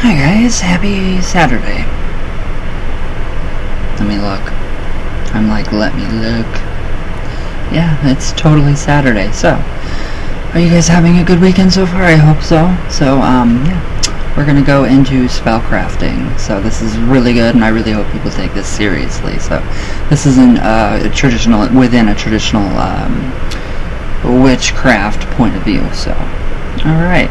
Hi guys, happy Saturday. Let me look. Let me look. Yeah, it's totally Saturday. So, are you guys having a good weekend so far? I hope so. So, yeah, we're gonna go into spell crafting. So this is really good, and I really hope people take this seriously. So, this is within a traditional witchcraft point of view. So, all right.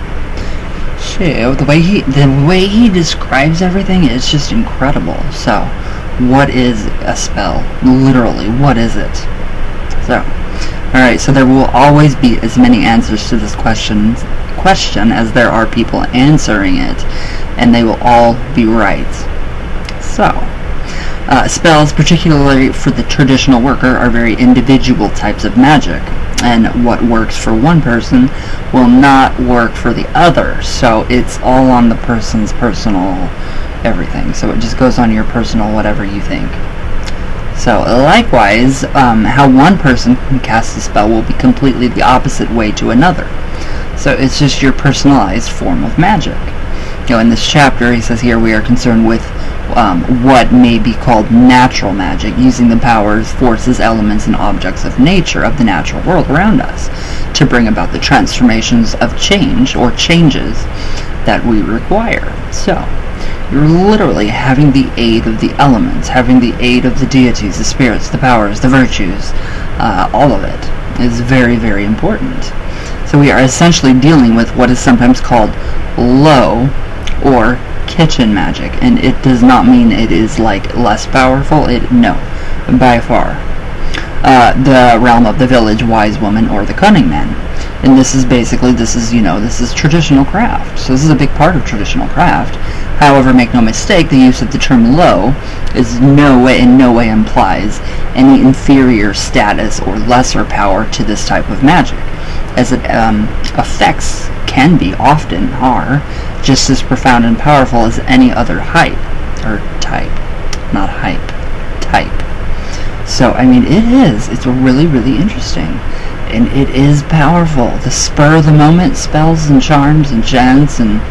So the way he describes everything is just incredible. So, what is a spell? Literally, what is it? So, alright, so there will always be as many answers to this question as there are people answering it, and they will all be right. So, spells, particularly for the traditional worker, are very individual types of magic, and what works for one person will not work for the other. So it's all on the person's personal everything. So it just goes on your personal whatever you think. So likewise, how one person can cast a spell will be completely the opposite way to another. So it's just your personalized form of magic. In this chapter, he says here we are concerned with what may be called natural magic, using the powers, forces, elements, and objects of nature of the natural world around us to bring about the transformations of change or changes that we require. So, you're literally having the aid of the elements, having the aid of the deities, the spirits, the powers, the virtues, all of it is very, very important. So we are essentially dealing with what is sometimes called low or kitchen magic, and it does not mean it is less powerful. No, by far. The realm of the village wise woman or the cunning man, and this is traditional craft. So this is a big part of traditional craft. However, make no mistake, the use of the term low is in no way implies any inferior status or lesser power to this type of magic, as it effects often are just as profound and powerful as any other type. So, it's really, really interesting, and it is powerful. The spur of the moment spells and charms and chants and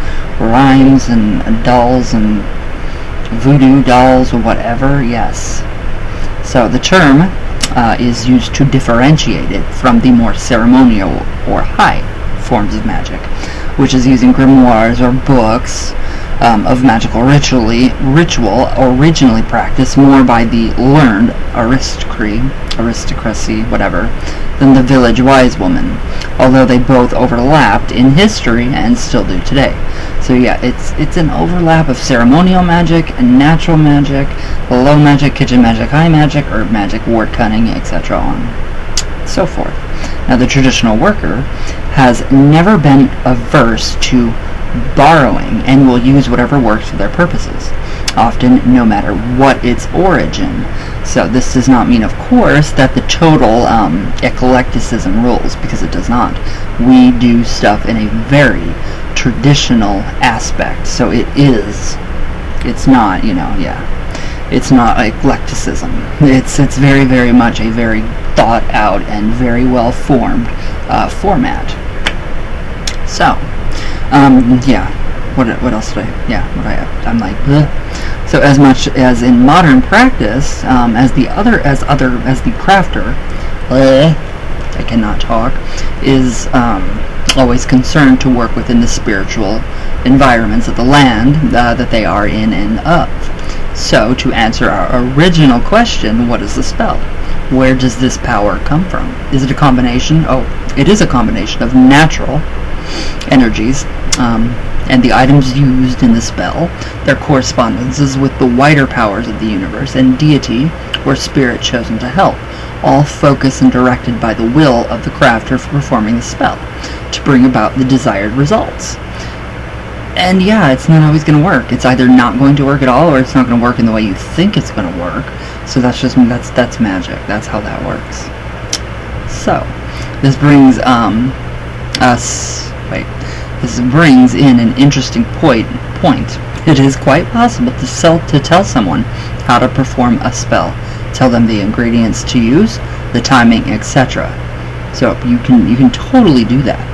rhymes and dolls and voodoo dolls or whatever, yes. So the term is used to differentiate it from the more ceremonial or high forms of magic, which is using grimoires or books of magical ritual originally practiced more by the learned aristocracy, whatever, than the village wise woman, although they both overlapped in history and still do today. So yeah, it's an overlap of ceremonial magic and natural magic, low magic, kitchen magic, high magic, herb magic, ward cunning, etc. on so forth. Now, the traditional worker has never been averse to borrowing and will use whatever works for their purposes, often no matter what its origin. So this does not mean, of course, that the total eclecticism rules, because it does not. We do stuff in a very traditional aspect, so it's not, it's not eclecticism. It's very, very much a very thought out and very well formed format. So, yeah. What else did I'm like, bleh. So as much as in modern practice, as the crafter, I cannot talk, is always concerned to work within the spiritual environments of the land that they are in and of. So, to answer our original question, what is the spell? Where does this power come from? Is it a combination? Oh, it is a combination of natural energies and the items used in the spell, their correspondences with the wider powers of the universe, and deity or spirit chosen to help, all focused and directed by the will of the crafter for performing the spell to bring about the desired results. And yeah, it's not always going to work. It's either not going to work at all, or it's not going to work in the way you think it's going to work. So that's magic. That's how that works. So this brings This brings in an interesting point. It is quite possible to tell someone how to perform a spell, tell them the ingredients to use, the timing, etc. So you can totally do that.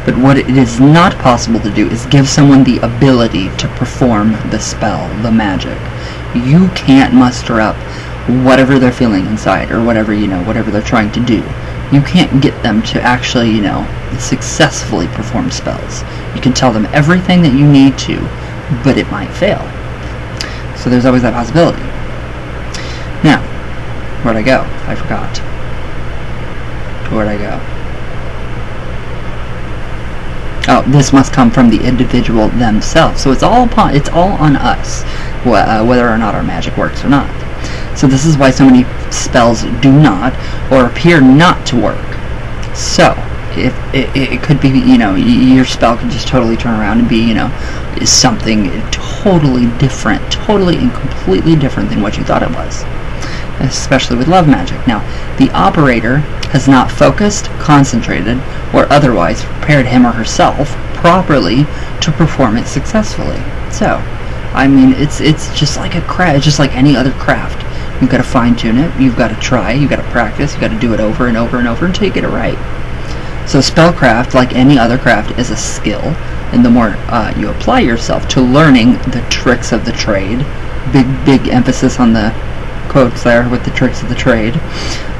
But what it is not possible to do is give someone the ability to perform the spell, the magic. You can't muster up whatever they're feeling inside, or whatever, whatever they're trying to do. You can't get them to actually, successfully perform spells. You can tell them everything that you need to, but it might fail. So there's always that possibility. Now, where'd I go? I forgot. Where'd I go? Oh, this must come from the individual themselves. So it's all on us, whether or not our magic works or not. So this is why so many spells do not, or appear not to work. So, if it could be, your spell could just totally turn around and be, something totally different, totally and completely different than what you thought it was. Especially with love magic. Now, the operator has not focused, concentrated, or otherwise prepared him or herself properly to perform it successfully. So, I mean, it's just like a craft. It's just like any other craft. You've got to fine-tune it. You've got to try. You've got to practice. You've got to do it over and over and over until you get it right. So spellcraft, like any other craft, is a skill. And the more you apply yourself to learning the tricks of the trade, big emphasis on the quotes there with the tricks of the trade,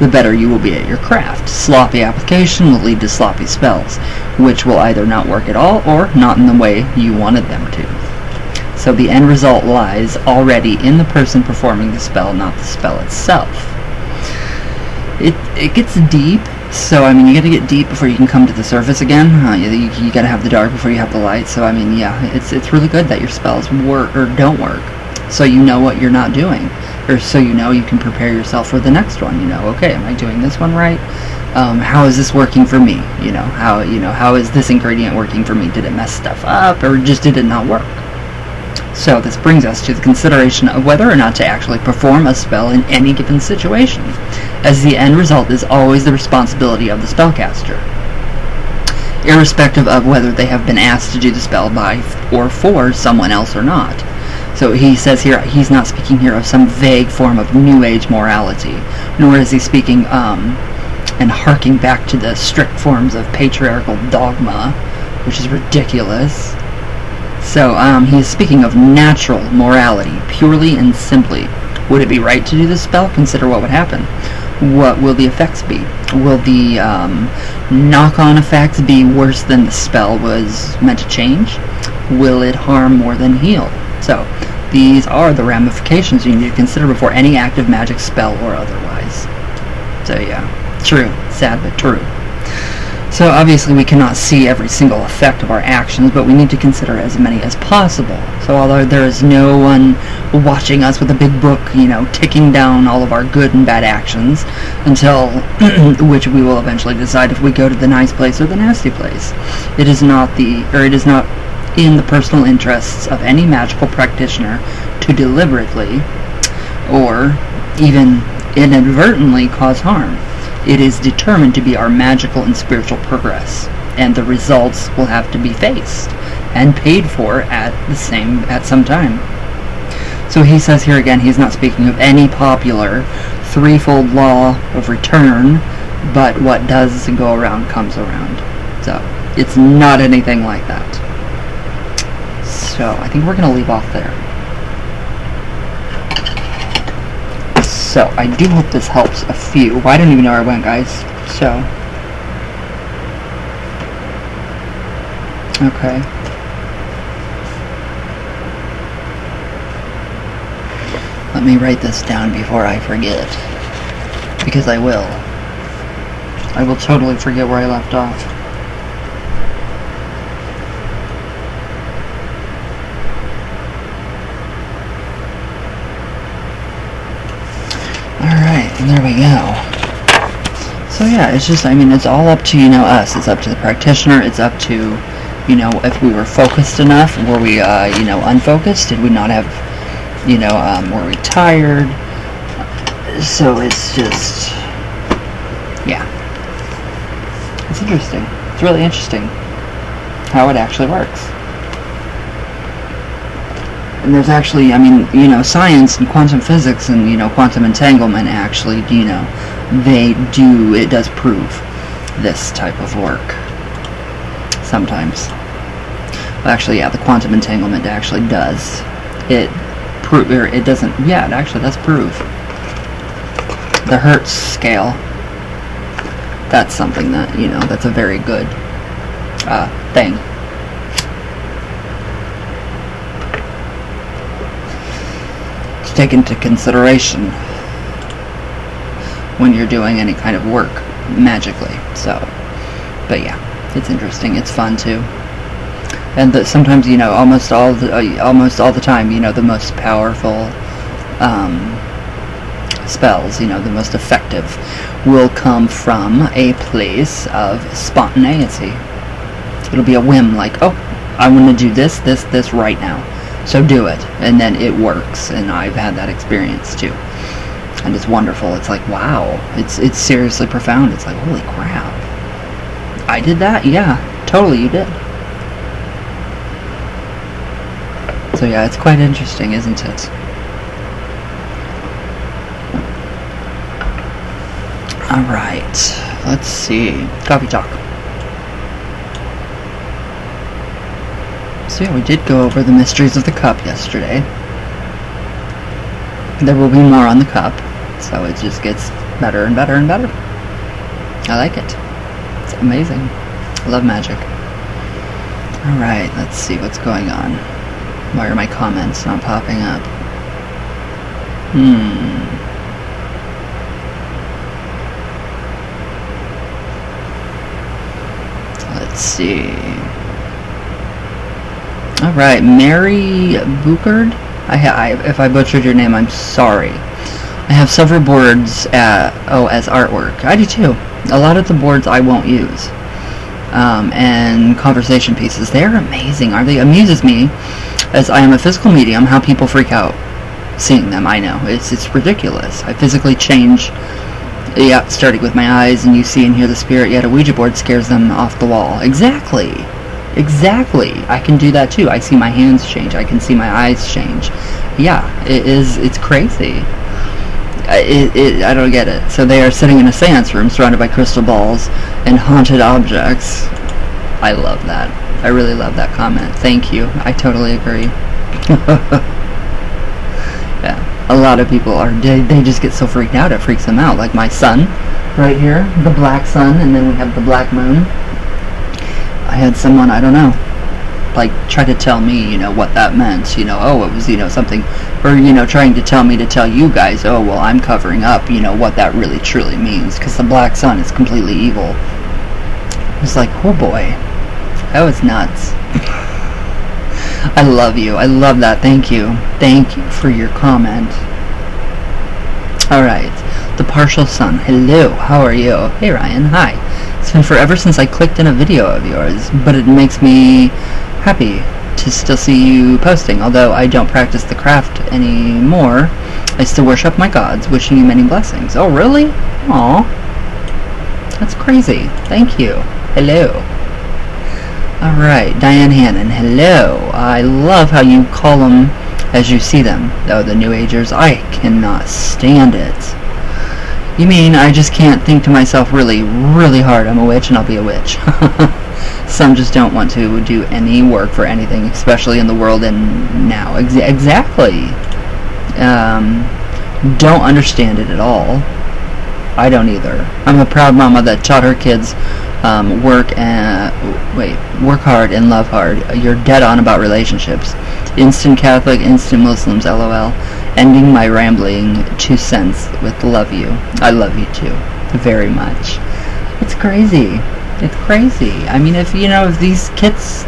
the better you will be at your craft. Sloppy application will lead to sloppy spells, which will either not work at all or not in the way you wanted them to. So the end result lies already in the person performing the spell, not the spell itself. It gets deep, so I mean, you got to get deep before you can come to the surface again. You got to have the dark before you have the light. So I mean, yeah, it's really good that your spells work or don't work, so you know what you're not doing, or so you can prepare yourself for the next one. Okay, am I doing this one right? How is this working for me? How is this ingredient working for me? Did it mess stuff up, or just did it not work? So this brings us to the consideration of whether or not to actually perform a spell in any given situation, as the end result is always the responsibility of the spellcaster, irrespective of whether they have been asked to do the spell by or for someone else or not. So he says here, he's not speaking here of some vague form of New Age morality, nor is he speaking and harking back to the strict forms of patriarchal dogma, which is ridiculous. So, he is speaking of natural morality, purely and simply. Would it be right to do this spell? Consider what would happen. What will the effects be? Will the knock-on effects be worse than the spell was meant to change? Will it harm more than heal? So, these are the ramifications you need to consider before any active magic spell or otherwise. So yeah, true. Sad but true. So obviously we cannot see every single effect of our actions, but we need to consider as many as possible. So although there is no one watching us with a big book, ticking down all of our good and bad actions until which we will eventually decide if we go to the nice place or the nasty place. It is not in the personal interests of any magical practitioner to deliberately or even inadvertently cause harm. It is determined to be our magical and spiritual progress, and the results will have to be faced and paid for at some time. So he says here again, he's not speaking of any popular threefold law of return, but what does go around comes around. So it's not anything like that. So I think we're going to leave off there. So, I do hope this helps a few. Well, I don't even know where I went, guys. So. Okay. Let me write this down before I forget. Because I will. I will totally forget where I left off. And there we go. So yeah, it's just, it's all up to, us. It's up to the practitioner. It's up to, if we were focused enough. Were we, unfocused? Did we not have, were we tired? So it's just, yeah. It's interesting. It's really interesting how it actually works. And there's actually, science and quantum physics and, quantum entanglement actually, it does prove this type of work. sometimes. Actually, yeah, the quantum entanglement actually does. It doesn't. Yeah, it actually does prove. The Hertz scale. That's something that, you know, that's a very good thing. To take into consideration when you're doing any kind of work magically. So, but yeah, it's interesting. It's fun too. And sometimes, you know, almost all the time, you know, the most powerful spells, you know, the most effective, will come from a place of spontaneity. It'll be a whim, like, oh, I want to do this right now, so do it, and then it works. And I've had that experience too, and it's wonderful. It's like, wow, it's seriously profound. It's like, holy crap, I did that? Yeah, totally, you did. So yeah, it's quite interesting, isn't it? Alright, let's see. Coffee talk. So yeah, we did go over the mysteries of the cup yesterday. There will be more on the cup, so it just gets better and better and better. I like it. It's amazing. I love magic. Alright, let's see what's going on. Why are my comments not popping up? Let's see. Alright, Mary Buchard. If I butchered your name, I'm sorry. I have several boards as artwork. I do too. A lot of the boards I won't use. And conversation pieces. They're amazing, aren't they? Amuses me, as I am a physical medium, how people freak out seeing them. I know. It's ridiculous. I physically change, yeah, starting with my eyes, and you see and hear the spirit, yet a Ouija board scares them off the wall. Exactly. I can do that too. I see my hands change. I can see my eyes change. Yeah, it's crazy. I don't get it. So they are sitting in a seance room surrounded by crystal balls and haunted objects. I love that. I really love that comment. Thank you. I totally agree. Yeah, a lot of people they just get so freaked out, it freaks them out. Like my sun, right here, the black sun, and then we have the black moon. I had someone, I don't know, like try to tell me, you know, what that meant. You know, oh, it was, you know, something, or, you know, trying to tell me to tell you guys, oh, well, I'm covering up, you know, what that really truly means, because the black sun is completely evil. It was like, oh boy, that was nuts. I love you. I love that. Thank you. Thank you for your comment. Alright. The Partial Sun. Hello. How are you? Hey, Ryan. Hi. It's been forever since I clicked in a video of yours, but it makes me happy to still see you posting. Although I don't practice the craft anymore, I still worship my gods. Wishing you many blessings. Oh, really? Aw. That's crazy. Thank you. Hello. Alright, Diane Hannon, hello. I love how you call them as you see them. Oh, the New Agers, I cannot stand it. You mean I just can't think to myself really, really hard, I'm a witch and I'll be a witch. Some just don't want to do any work for anything, especially in the world and now. Exactly. Don't understand it at all. I don't either. I'm a proud mama that taught her kids work hard and love hard. You're dead on about relationships. Instant Catholic, instant Muslims, LOL. Ending my rambling 2 cents with love you. I love you too, very much. It's crazy. It's crazy. I mean, if these kits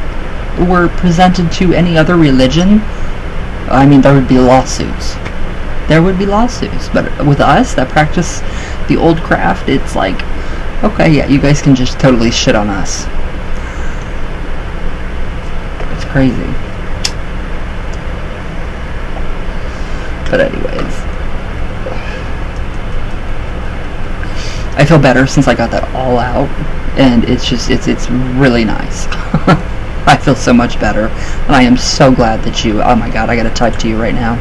were presented to any other religion, I mean, there would be lawsuits. There would be lawsuits. But with us that practice the old craft, it's like, okay, yeah, you guys can just totally shit on us. It's crazy. But anyways, I feel better since I got that all out, and it's really nice. I feel so much better, and I am so glad that you, oh my god, I gotta type to you right now.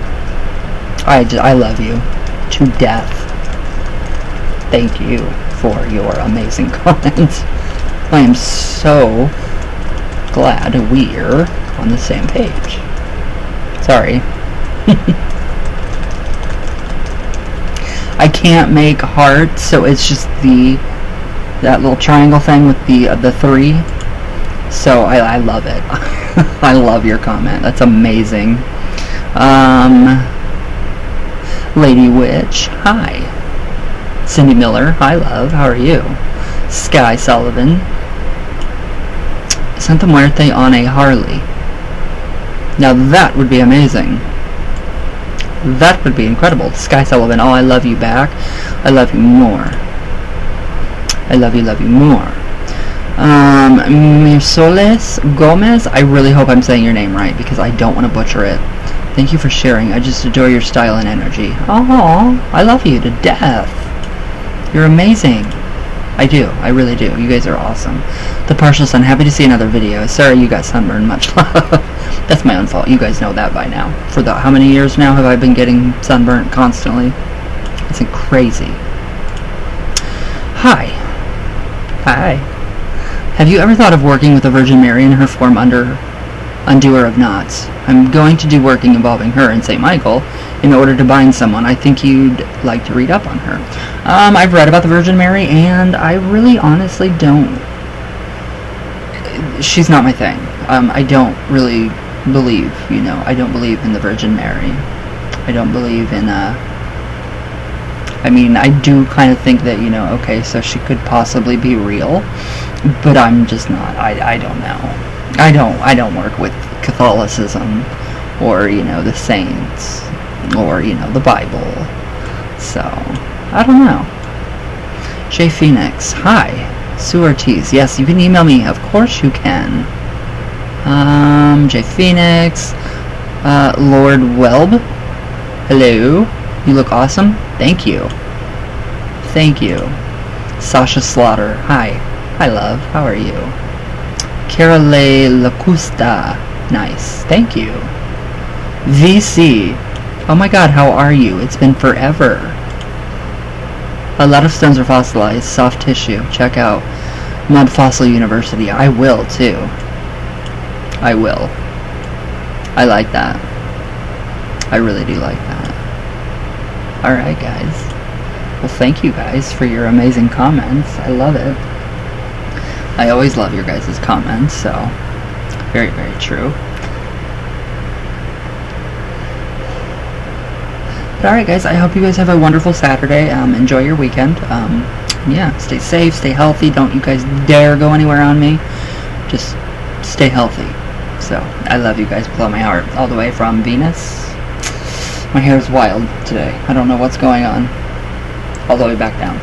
I love you to death. Thank you for your amazing comments. I am so glad we're on the same page. Sorry. I can't make hearts, so it's just that little triangle thing with the 3. So I love it. I love your comment. That's amazing. Lady Witch, hi. Cindy Miller, hi love, how are you? Sky Sullivan, Santa Muerte on a Harley. Now that would be amazing. That would be incredible. Sky Sullivan, oh, I love you back. I love you more. I love you more. Mirsoles Gomez, I really hope I'm saying your name right because I don't want to butcher it. Thank you for sharing. I just adore your style and energy. Oh, I love you to death. You're amazing. I do. I really do. You guys are awesome. The Partial Sun, happy to see another video. Sorry you got sunburned. Much love. That's my own fault. You guys know that by now. For how many years now have I been getting sunburnt constantly? It's crazy. Hi. Hi. Have you ever thought of working with the Virgin Mary in her form undoer of knots? I'm going to do working involving her and St. Michael in order to bind someone. I think you'd like to read up on her. I've read about the Virgin Mary, and I really honestly don't... She's not my thing. I don't really believe, I don't believe in the Virgin Mary. I don't believe in, I mean, I do kind of think that, okay, so she could possibly be real, but I'm just not, I don't know. I don't work with Catholicism or, the saints or, the Bible. So, I don't know. Jay Phoenix, hi. Sue Ortiz, yes, you can email me. Of course you can. Jay Phoenix, Lord Welb, hello. You look awesome. Thank you. Thank you. Sasha Slaughter, hi. Hi, love. How are you? Carole Lacusta, nice. Thank you. VC, oh my god, how are you? It's been forever. A lot of stones are fossilized, soft tissue. Check out Mud Fossil University. I will, too. I will. I like that. I really do like that. Alright, guys. Well, thank you guys for your amazing comments. I love it. I always love your guys' comments, so very, very true. But alright guys, I hope you guys have a wonderful Saturday. Enjoy your weekend. Yeah, stay safe, stay healthy. Don't you guys dare go anywhere on me. Just stay healthy. So, I love you guys with all my heart. All the way from Venus. My hair is wild today. I don't know what's going on. All the way back down.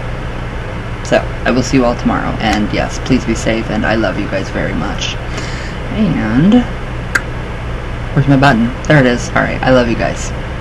So, I will see you all tomorrow. And yes, please be safe, and I love you guys very much. And where's my button? There it is. Alright, I love you guys.